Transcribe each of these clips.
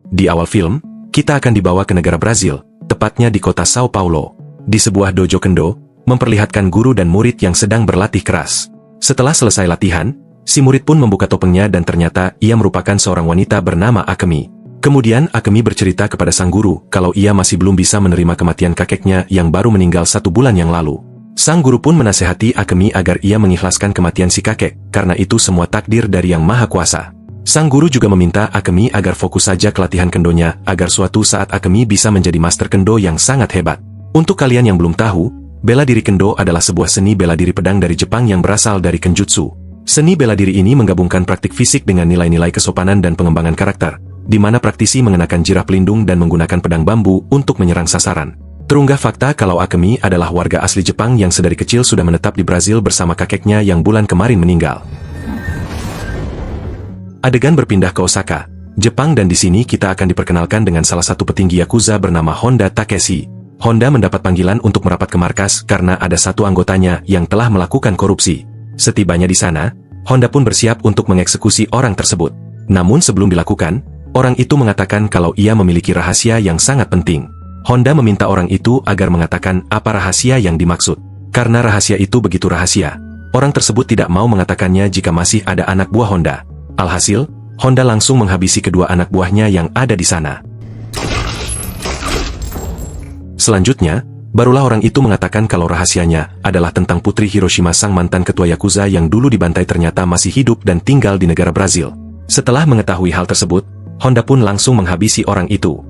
Di awal film, kita akan dibawa ke negara Brazil, tepatnya di kota Sao Paulo. Di sebuah dojo kendo, memperlihatkan guru dan murid yang sedang berlatih keras. Setelah selesai latihan, si murid pun membuka topengnya dan ternyata ia merupakan seorang wanita bernama Akemi. Kemudian Akemi bercerita kepada sang guru kalau ia masih belum bisa menerima kematian kakeknya yang baru meninggal 1 bulan yang lalu. Sang guru pun menasehati Akemi agar ia mengikhlaskan kematian si kakek, karena itu semua takdir dari Yang Maha Kuasa. Sang guru juga meminta Akemi agar fokus saja ke latihan kendonya, agar suatu saat Akemi bisa menjadi master kendo yang sangat hebat. Untuk kalian yang belum tahu, bela diri kendo adalah sebuah seni bela diri pedang dari Jepang yang berasal dari kenjutsu. Seni bela diri ini menggabungkan praktik fisik dengan nilai-nilai kesopanan dan pengembangan karakter, di mana praktisi mengenakan jirah pelindung dan menggunakan pedang bambu untuk menyerang sasaran. Terunggah fakta kalau Akemi adalah warga asli Jepang yang sedari kecil sudah menetap di Brazil bersama kakeknya yang bulan kemarin meninggal. Adegan berpindah ke Osaka, Jepang, dan di sini kita akan diperkenalkan dengan salah satu petinggi Yakuza bernama Honda Takeshi. Honda mendapat panggilan untuk merapat ke markas karena ada satu anggotanya yang telah melakukan korupsi. Setibanya di sana, Honda pun bersiap untuk mengeksekusi orang tersebut. Namun sebelum dilakukan, orang itu mengatakan kalau ia memiliki rahasia yang sangat penting. Honda meminta orang itu agar mengatakan apa rahasia yang dimaksud. Karena rahasia itu begitu rahasia, orang tersebut tidak mau mengatakannya jika masih ada anak buah Honda. Alhasil, Honda langsung menghabisi kedua anak buahnya yang ada di sana. Selanjutnya, barulah orang itu mengatakan kalau rahasianya adalah tentang Putri Hiroshima, sang mantan ketua Yakuza yang dulu dibantai ternyata masih hidup dan tinggal di negara Brazil. Setelah mengetahui hal tersebut, Honda pun langsung menghabisi orang itu.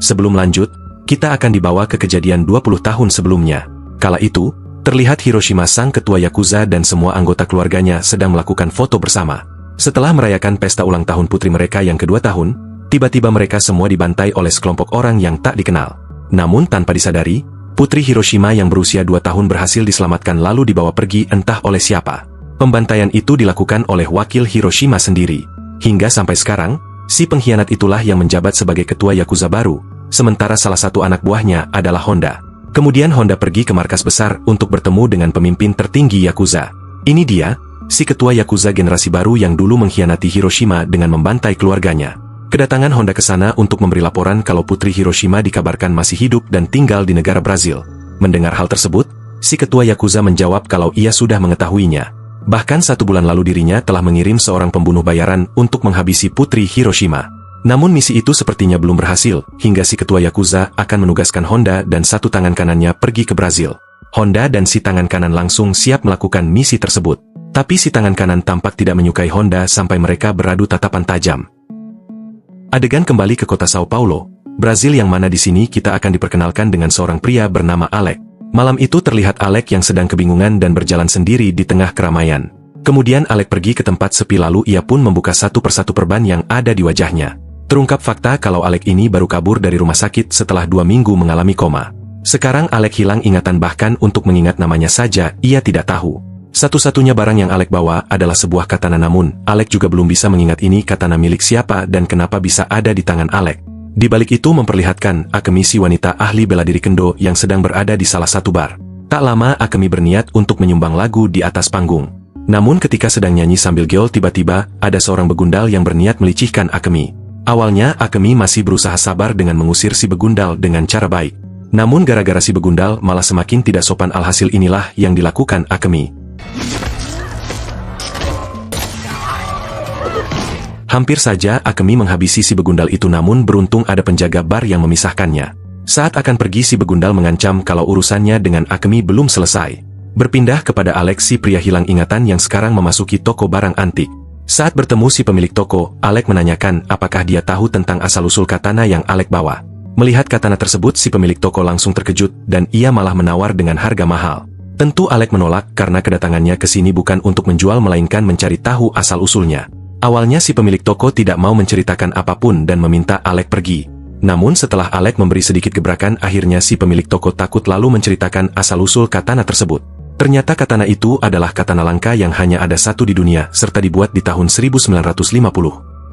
Sebelum lanjut, kita akan dibawa ke kejadian 20 tahun sebelumnya. Kala itu, terlihat Hiroshima, sang ketua Yakuza, dan semua anggota keluarganya sedang melakukan foto bersama. Setelah merayakan pesta ulang tahun putri mereka yang kedua tahun, tiba-tiba mereka semua dibantai oleh sekelompok orang yang tak dikenal. Namun tanpa disadari, putri Hiroshima yang berusia 2 tahun berhasil diselamatkan lalu dibawa pergi entah oleh siapa. Pembantaian itu dilakukan oleh wakil Hiroshima sendiri. Hingga sampai sekarang, si pengkhianat itulah yang menjabat sebagai ketua Yakuza baru, sementara salah satu anak buahnya adalah Honda. Kemudian Honda pergi ke markas besar untuk bertemu dengan pemimpin tertinggi Yakuza. Ini dia, si ketua Yakuza generasi baru yang dulu mengkhianati Hiroshima dengan membantai keluarganya. Kedatangan Honda ke sana untuk memberi laporan kalau putri Hiroshima dikabarkan masih hidup dan tinggal di negara Brazil. Mendengar hal tersebut, si ketua Yakuza menjawab kalau ia sudah mengetahuinya. Bahkan 1 bulan lalu dirinya telah mengirim seorang pembunuh bayaran untuk menghabisi putri Hiroshima. Namun misi itu sepertinya belum berhasil, hingga si ketua Yakuza akan menugaskan Honda dan satu tangan kanannya pergi ke Brazil. Honda dan si tangan kanan langsung siap melakukan misi tersebut. Tapi si tangan kanan tampak tidak menyukai Honda sampai mereka beradu tatapan tajam. Adegan kembali ke kota Sao Paulo, Brazil, yang mana di sini kita akan diperkenalkan dengan seorang pria bernama Alex. Malam itu terlihat Alex yang sedang kebingungan dan berjalan sendiri di tengah keramaian. Kemudian Alex pergi ke tempat sepi lalu ia pun membuka satu persatu perban yang ada di wajahnya. Terungkap fakta kalau Alex ini baru kabur dari rumah sakit setelah 2 minggu mengalami koma. Sekarang Alex hilang ingatan, bahkan untuk mengingat namanya saja ia tidak tahu. Satu-satunya barang yang Alex bawa adalah sebuah katana, namun Alex juga belum bisa mengingat ini katana milik siapa dan kenapa bisa ada di tangan Alex. Di balik itu memperlihatkan Akemi, si wanita ahli bela diri kendo yang sedang berada di salah satu bar. Tak lama Akemi berniat untuk menyumbang lagu di atas panggung. Namun ketika sedang nyanyi sambil geol, tiba-tiba ada seorang begundal yang berniat melicihkan Akemi. Awalnya Akemi masih berusaha sabar dengan mengusir si begundal dengan cara baik. Namun gara-gara si begundal malah semakin tidak sopan, alhasil inilah yang dilakukan Akemi. Hampir saja Akemi menghabisi si begundal itu, namun beruntung ada penjaga bar yang memisahkannya. Saat akan pergi, si begundal mengancam kalau urusannya dengan Akemi belum selesai. Berpindah kepada Alex, si pria hilang ingatan yang sekarang memasuki toko barang antik. Saat bertemu si pemilik toko, Alex menanyakan apakah dia tahu tentang asal-usul katana yang Alex bawa. Melihat katana tersebut, si pemilik toko langsung terkejut dan ia malah menawar dengan harga mahal. Tentu Alex menolak karena kedatangannya ke sini bukan untuk menjual melainkan mencari tahu asal-usulnya. Awalnya si pemilik toko tidak mau menceritakan apapun dan meminta Alex pergi. Namun setelah Alex memberi sedikit gebrakan, akhirnya si pemilik toko takut lalu menceritakan asal-usul katana tersebut. Ternyata katana itu adalah katana langka yang hanya ada satu di dunia, serta dibuat di tahun 1950.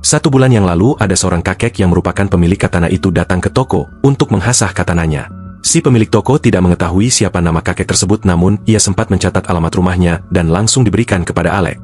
1 bulan yang lalu ada seorang kakek yang merupakan pemilik katana itu datang ke toko untuk menghasah katananya. Si pemilik toko tidak mengetahui siapa nama kakek tersebut, namun ia sempat mencatat alamat rumahnya dan langsung diberikan kepada Alex.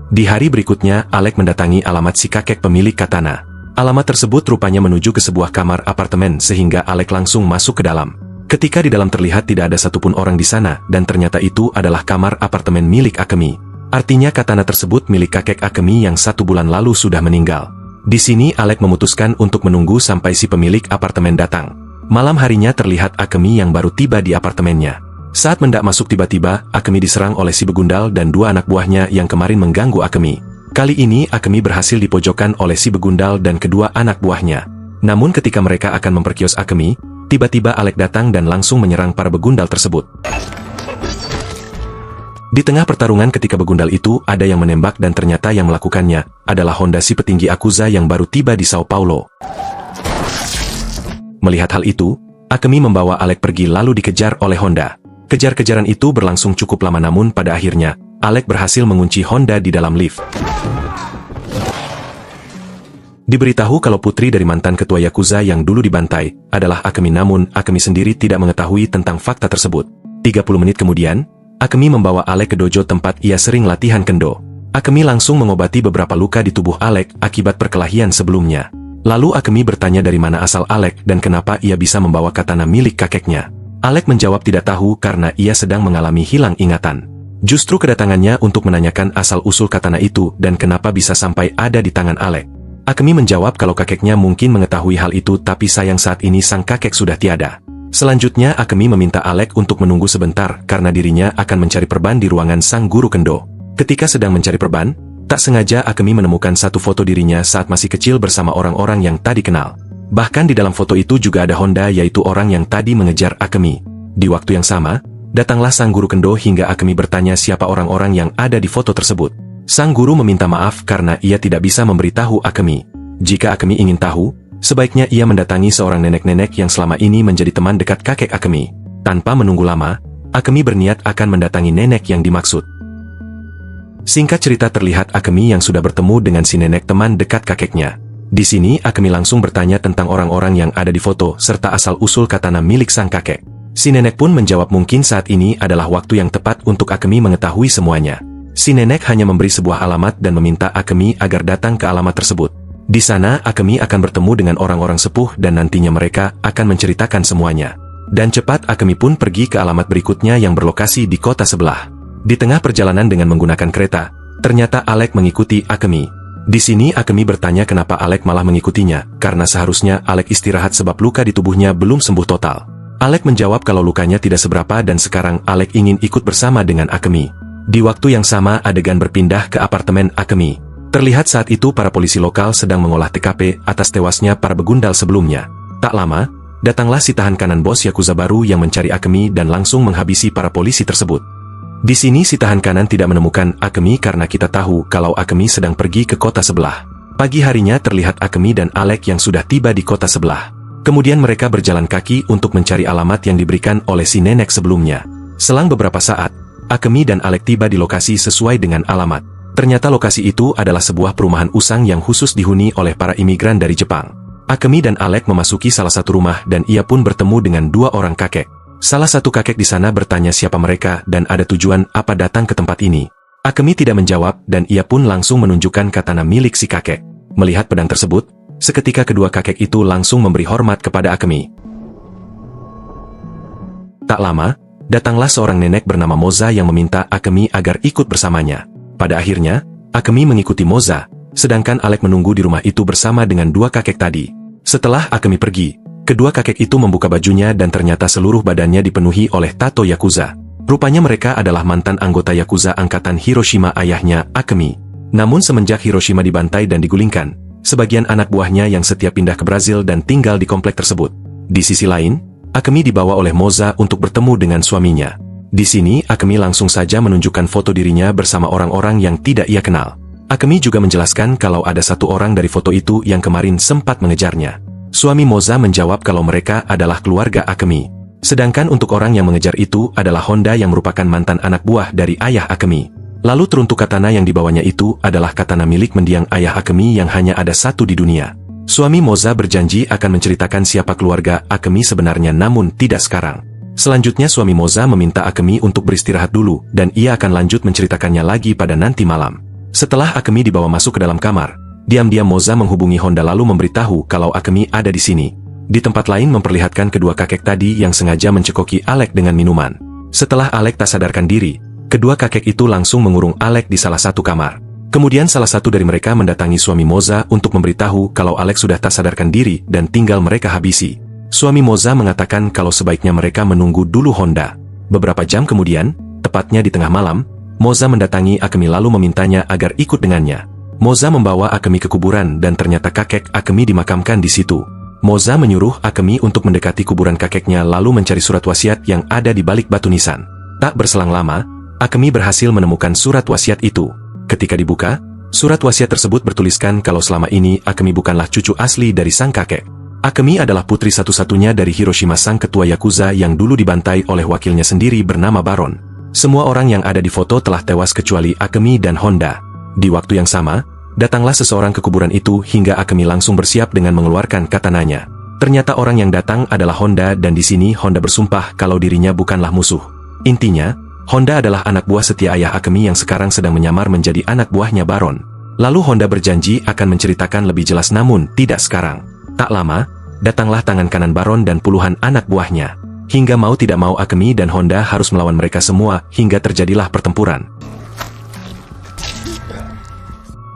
Di hari berikutnya, Alec mendatangi alamat si kakek pemilik katana. Alamat tersebut rupanya menuju ke sebuah kamar apartemen sehingga Alec langsung masuk ke dalam. Ketika di dalam terlihat tidak ada satupun orang di sana dan ternyata itu adalah kamar apartemen milik Akemi. Artinya katana tersebut milik kakek Akemi yang 1 bulan lalu sudah meninggal. Di sini Alec memutuskan untuk menunggu sampai si pemilik apartemen datang. Malam harinya terlihat Akemi yang baru tiba di apartemennya. Saat mendak masuk tiba-tiba, Akemi diserang oleh si begundal dan 2 anak buahnya yang kemarin mengganggu Akemi. Kali ini Akemi berhasil dipojokkan oleh si begundal dan kedua anak buahnya. Namun ketika mereka akan memperkios Akemi, tiba-tiba Alec datang dan langsung menyerang para begundal tersebut. Di tengah pertarungan ketika begundal itu ada yang menembak dan ternyata yang melakukannya adalah Honda si petinggi Akuza yang baru tiba di Sao Paulo. Melihat hal itu, Akemi membawa Alec pergi lalu dikejar oleh Honda. Kejar-kejaran itu berlangsung cukup lama namun pada akhirnya, Alec berhasil mengunci Honda di dalam lift. Diberitahu kalau putri dari mantan ketua Yakuza yang dulu dibantai adalah Akemi namun Akemi sendiri tidak mengetahui tentang fakta tersebut. 30 menit kemudian, Akemi membawa Alec ke dojo tempat ia sering latihan kendo. Akemi langsung mengobati beberapa luka di tubuh Alec akibat perkelahian sebelumnya. Lalu Akemi bertanya dari mana asal Alec dan kenapa ia bisa membawa katana milik kakeknya. Alec menjawab tidak tahu karena ia sedang mengalami hilang ingatan. Justru kedatangannya untuk menanyakan asal-usul katana itu dan kenapa bisa sampai ada di tangan Alec. Akemi menjawab kalau kakeknya mungkin mengetahui hal itu tapi sayang saat ini sang kakek sudah tiada. Selanjutnya Akemi meminta Alec untuk menunggu sebentar karena dirinya akan mencari perban di ruangan sang guru kendo. Ketika sedang mencari perban, tak sengaja Akemi menemukan satu foto dirinya saat masih kecil bersama orang-orang yang tadi kenal. Bahkan di dalam foto itu juga ada Honda yaitu orang yang tadi mengejar Akemi. Di waktu yang sama, datanglah sang guru kendo hingga Akemi bertanya siapa orang-orang yang ada di foto tersebut. Sang guru meminta maaf karena ia tidak bisa memberitahu Akemi. Jika Akemi ingin tahu, sebaiknya ia mendatangi seorang nenek-nenek yang selama ini menjadi teman dekat kakek Akemi. Tanpa menunggu lama, Akemi berniat akan mendatangi nenek yang dimaksud. Singkat cerita terlihat Akemi yang sudah bertemu dengan si nenek teman dekat kakeknya. Di sini Akemi langsung bertanya tentang orang-orang yang ada di foto serta asal-usul katana milik sang kakek. Si nenek pun menjawab mungkin saat ini adalah waktu yang tepat untuk Akemi mengetahui semuanya. Si nenek hanya memberi sebuah alamat dan meminta Akemi agar datang ke alamat tersebut. Di sana Akemi akan bertemu dengan orang-orang sepuh dan nantinya mereka akan menceritakan semuanya. Dan cepat Akemi pun pergi ke alamat berikutnya yang berlokasi di kota sebelah. Di tengah perjalanan dengan menggunakan kereta, ternyata Alec mengikuti Akemi. Di sini Akemi bertanya kenapa Alec malah mengikutinya, karena seharusnya Alec istirahat sebab luka di tubuhnya belum sembuh total. Alec menjawab kalau lukanya tidak seberapa dan sekarang Alec ingin ikut bersama dengan Akemi. Di waktu yang sama adegan berpindah ke apartemen Akemi. Terlihat saat itu para polisi lokal sedang mengolah TKP atas tewasnya para begundal sebelumnya. Tak lama, datanglah si tahan kanan bos Yakuza baru yang mencari Akemi dan langsung menghabisi para polisi tersebut. Di sini si tahan kanan tidak menemukan Akemi karena kita tahu kalau Akemi sedang pergi ke kota sebelah. Pagi harinya terlihat Akemi dan Alec yang sudah tiba di kota sebelah. Kemudian mereka berjalan kaki untuk mencari alamat yang diberikan oleh si nenek sebelumnya. Selang beberapa saat, Akemi dan Alec tiba di lokasi sesuai dengan alamat. Ternyata lokasi itu adalah sebuah perumahan usang yang khusus dihuni oleh para imigran dari Jepang. Akemi dan Alec memasuki salah satu rumah dan ia pun bertemu dengan 2 orang kakek. Salah satu kakek di sana bertanya siapa mereka dan ada tujuan apa datang ke tempat ini. Akemi tidak menjawab dan ia pun langsung menunjukkan katana milik si kakek. Melihat pedang tersebut, seketika kedua kakek itu langsung memberi hormat kepada Akemi. Tak lama, datanglah seorang nenek bernama Moza yang meminta Akemi agar ikut bersamanya. Pada akhirnya, Akemi mengikuti Moza, sedangkan Alec menunggu di rumah itu bersama dengan 2 kakek tadi. Setelah Akemi pergi, kedua kakek itu membuka bajunya dan ternyata seluruh badannya dipenuhi oleh tato Yakuza. Rupanya mereka adalah mantan anggota Yakuza angkatan Hiroshima ayahnya, Akemi. Namun semenjak Hiroshima dibantai dan digulingkan, sebagian anak buahnya yang setia pindah ke Brazil dan tinggal di komplek tersebut. Di sisi lain, Akemi dibawa oleh Moza untuk bertemu dengan suaminya. Di sini Akemi langsung saja menunjukkan foto dirinya bersama orang-orang yang tidak ia kenal. Akemi juga menjelaskan kalau ada satu orang dari foto itu yang kemarin sempat mengejarnya. Suami Moza menjawab kalau mereka adalah keluarga Akemi. Sedangkan untuk orang yang mengejar itu adalah Honda yang merupakan mantan anak buah dari ayah Akemi. Lalu teruntuk katana yang dibawanya itu adalah katana milik mendiang ayah Akemi yang hanya ada satu di dunia. Suami Moza berjanji akan menceritakan siapa keluarga Akemi sebenarnya namun tidak sekarang. Selanjutnya suami Moza meminta Akemi untuk beristirahat dulu dan ia akan lanjut menceritakannya lagi pada nanti malam. Setelah Akemi dibawa masuk ke dalam kamar, diam-diam Moza menghubungi Honda lalu memberitahu kalau Akemi ada di sini. Di tempat lain memperlihatkan kedua kakek tadi yang sengaja mencekoki Alec dengan minuman. Setelah Alec tak sadarkan diri, kedua kakek itu langsung mengurung Alec di salah satu kamar. Kemudian salah satu dari mereka mendatangi suami Moza untuk memberitahu kalau Alec sudah tak sadarkan diri dan tinggal mereka habisi. Suami Moza mengatakan kalau sebaiknya mereka menunggu dulu Honda. Beberapa jam kemudian, tepatnya di tengah malam, Moza mendatangi Akemi lalu memintanya agar ikut dengannya. Moza membawa Akemi ke kuburan dan ternyata kakek Akemi dimakamkan di situ. Moza menyuruh Akemi untuk mendekati kuburan kakeknya lalu mencari surat wasiat yang ada di balik batu nisan. Tak berselang lama, Akemi berhasil menemukan surat wasiat itu. Ketika dibuka, surat wasiat tersebut bertuliskan kalau selama ini Akemi bukanlah cucu asli dari sang kakek. Akemi adalah putri satu-satunya dari Hiroshima, sang ketua Yakuza yang dulu dibantai oleh wakilnya sendiri bernama Baron. Semua orang yang ada di foto telah tewas kecuali Akemi dan Honda. Di waktu yang sama, datanglah seseorang ke kuburan itu hingga Akemi langsung bersiap dengan mengeluarkan katananya. Ternyata orang yang datang adalah Honda dan di sini Honda bersumpah kalau dirinya bukanlah musuh. Intinya, Honda adalah anak buah setia ayah Akemi yang sekarang sedang menyamar menjadi anak buahnya Baron. Lalu Honda berjanji akan menceritakan lebih jelas namun tidak sekarang. Tak lama, datanglah tangan kanan Baron dan puluhan anak buahnya. Hingga mau tidak mau Akemi dan Honda harus melawan mereka semua hingga terjadilah pertempuran.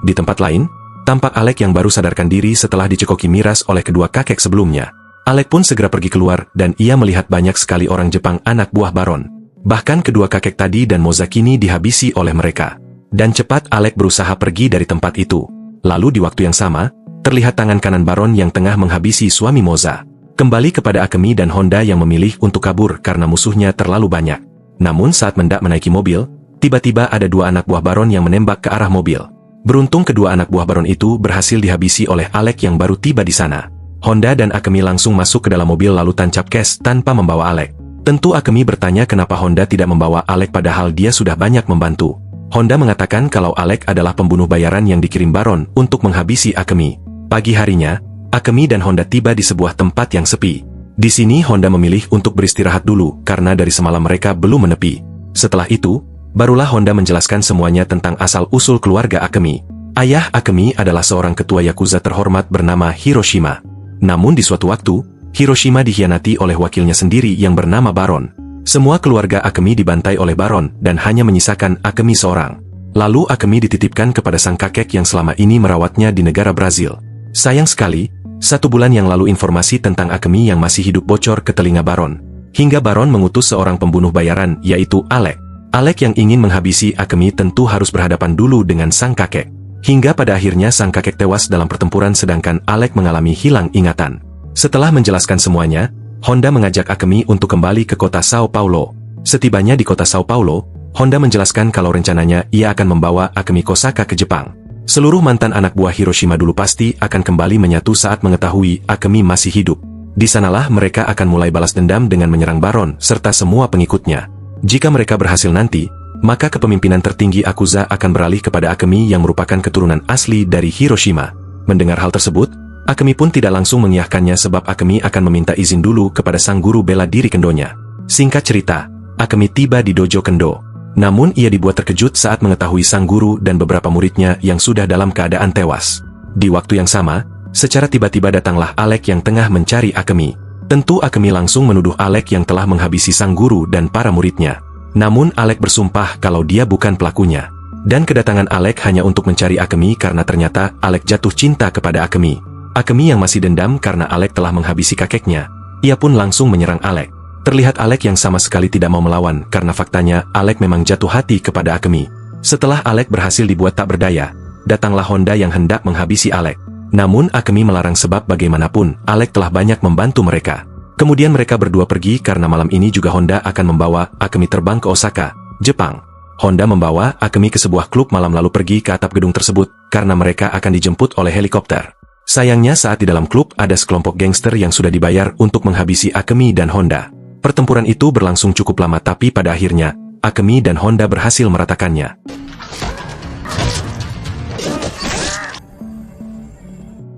Di tempat lain, tampak Alec yang baru sadarkan diri setelah dicekoki miras oleh kedua kakek sebelumnya. Alec pun segera pergi keluar dan ia melihat banyak sekali orang Jepang anak buah Baron. Bahkan kedua kakek tadi dan Moza kini dihabisi oleh mereka. Dan cepat Alec berusaha pergi dari tempat itu. Lalu di waktu yang sama, terlihat tangan kanan Baron yang tengah menghabisi suami Moza. Kembali kepada Akemi dan Honda yang memilih untuk kabur karena musuhnya terlalu banyak. Namun saat mendak menaiki mobil, tiba-tiba ada dua anak buah Baron yang menembak ke arah mobil. Beruntung kedua anak buah Baron itu berhasil dihabisi oleh Alec yang baru tiba di sana. Honda dan Akemi langsung masuk ke dalam mobil lalu tancap gas tanpa membawa Alec. Tentu Akemi bertanya kenapa Honda tidak membawa Alec padahal dia sudah banyak membantu. Honda mengatakan kalau Alec adalah pembunuh bayaran yang dikirim Baron untuk menghabisi Akemi. Pagi harinya, Akemi dan Honda tiba di sebuah tempat yang sepi. Di sini Honda memilih untuk beristirahat dulu karena dari semalam mereka belum menepi. Setelah itu, barulah Honda menjelaskan semuanya tentang asal-usul keluarga Akemi. Ayah Akemi adalah seorang ketua Yakuza terhormat bernama Hiroshima. Namun di suatu waktu, Hiroshima dikhianati oleh wakilnya sendiri yang bernama Baron. Semua keluarga Akemi dibantai oleh Baron dan hanya menyisakan Akemi seorang. Lalu Akemi dititipkan kepada sang kakek yang selama ini merawatnya di negara Brazil. Sayang sekali, 1 bulan yang lalu informasi tentang Akemi yang masih hidup bocor ke telinga Baron. Hingga Baron mengutus seorang pembunuh bayaran yaitu Alec. Alec yang ingin menghabisi Akemi tentu harus berhadapan dulu dengan sang kakek. Hingga pada akhirnya sang kakek tewas dalam pertempuran sedangkan Alec mengalami hilang ingatan. Setelah menjelaskan semuanya, Honda mengajak Akemi untuk kembali ke kota Sao Paulo. Setibanya di kota Sao Paulo, Honda menjelaskan kalau rencananya ia akan membawa Akemi Kosaka ke Jepang. Seluruh mantan anak buah Hiroshima dulu pasti akan kembali menyatu saat mengetahui Akemi masih hidup. Di sanalah mereka akan mulai balas dendam dengan menyerang Baron serta semua pengikutnya. Jika mereka berhasil nanti, maka kepemimpinan tertinggi Yakuza akan beralih kepada Akemi yang merupakan keturunan asli dari Hiroshima. Mendengar hal tersebut, Akemi pun tidak langsung mengiyakannya sebab Akemi akan meminta izin dulu kepada sang guru bela diri kendonya. Singkat cerita, Akemi tiba di dojo kendo. Namun ia dibuat terkejut saat mengetahui sang guru dan beberapa muridnya yang sudah dalam keadaan tewas. Di waktu yang sama, secara tiba-tiba datanglah Alec yang tengah mencari Akemi. Tentu Akemi langsung menuduh Alec yang telah menghabisi sang guru dan para muridnya. Namun Alec bersumpah kalau dia bukan pelakunya. Dan kedatangan Alec hanya untuk mencari Akemi karena ternyata Alec jatuh cinta kepada Akemi. Akemi yang masih dendam karena Alec telah menghabisi kakeknya, ia pun langsung menyerang Alec. Terlihat Alec yang sama sekali tidak mau melawan karena faktanya Alec memang jatuh hati kepada Akemi. Setelah Alec berhasil dibuat tak berdaya, datanglah Honda yang hendak menghabisi Alec. Namun Akemi melarang sebab bagaimanapun Alec telah banyak membantu mereka. Kemudian mereka berdua pergi karena malam ini juga Honda akan membawa Akemi terbang ke Osaka, Jepang. Honda membawa Akemi ke sebuah klub malam lalu pergi ke atap gedung tersebut karena mereka akan dijemput oleh helikopter. Sayangnya saat di dalam klub ada sekelompok gangster yang sudah dibayar untuk menghabisi Akemi dan Honda. Pertempuran itu berlangsung cukup lama tapi pada akhirnya, Akemi dan Honda berhasil meratakannya.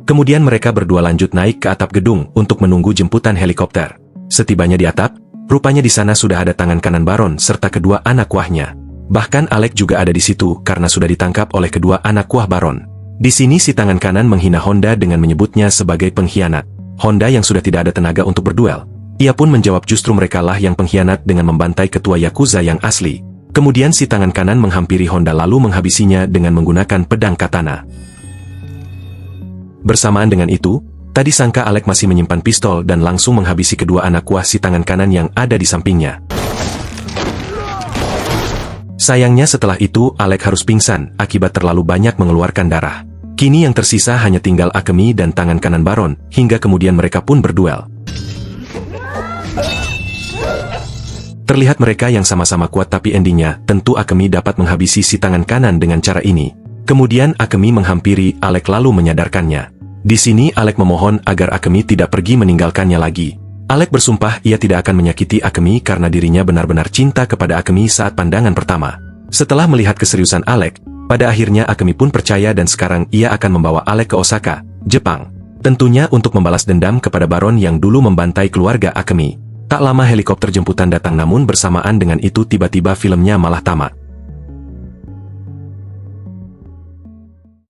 Kemudian mereka berdua lanjut naik ke atap gedung untuk menunggu jemputan helikopter. Setibanya di atap, rupanya di sana sudah ada tangan kanan Baron serta kedua anak buahnya. Bahkan Alec juga ada di situ karena sudah ditangkap oleh kedua anak kuah Baron. Di sini si tangan kanan menghina Honda dengan menyebutnya sebagai pengkhianat. Honda yang sudah tidak ada tenaga untuk berduel. Ia pun menjawab justru merekalah yang pengkhianat dengan membantai ketua Yakuza yang asli. Kemudian si tangan kanan menghampiri Honda lalu menghabisinya dengan menggunakan pedang katana. Bersamaan dengan itu, tadi sangka Alec masih menyimpan pistol dan langsung menghabisi kedua anak kuah si tangan kanan yang ada di sampingnya. Sayangnya setelah itu Alec harus pingsan akibat terlalu banyak mengeluarkan darah. Kini yang tersisa hanya tinggal Akemi dan tangan kanan Baron, hingga kemudian mereka pun berduel. Terlihat mereka yang sama-sama kuat tapi endingnya tentu Akemi dapat menghabisi si tangan kanan dengan cara ini. Kemudian Akemi menghampiri Alec lalu menyadarkannya. Di sini Alec memohon agar Akemi tidak pergi meninggalkannya lagi. Alec bersumpah ia tidak akan menyakiti Akemi karena dirinya benar-benar cinta kepada Akemi saat pandangan pertama. Setelah melihat keseriusan Alec, pada akhirnya Akemi pun percaya dan sekarang ia akan membawa Alec ke Osaka, Jepang. Tentunya untuk membalas dendam kepada Baron yang dulu membantai keluarga Akemi. Tak lama helikopter jemputan datang namun bersamaan dengan itu tiba-tiba filmnya malah tamat.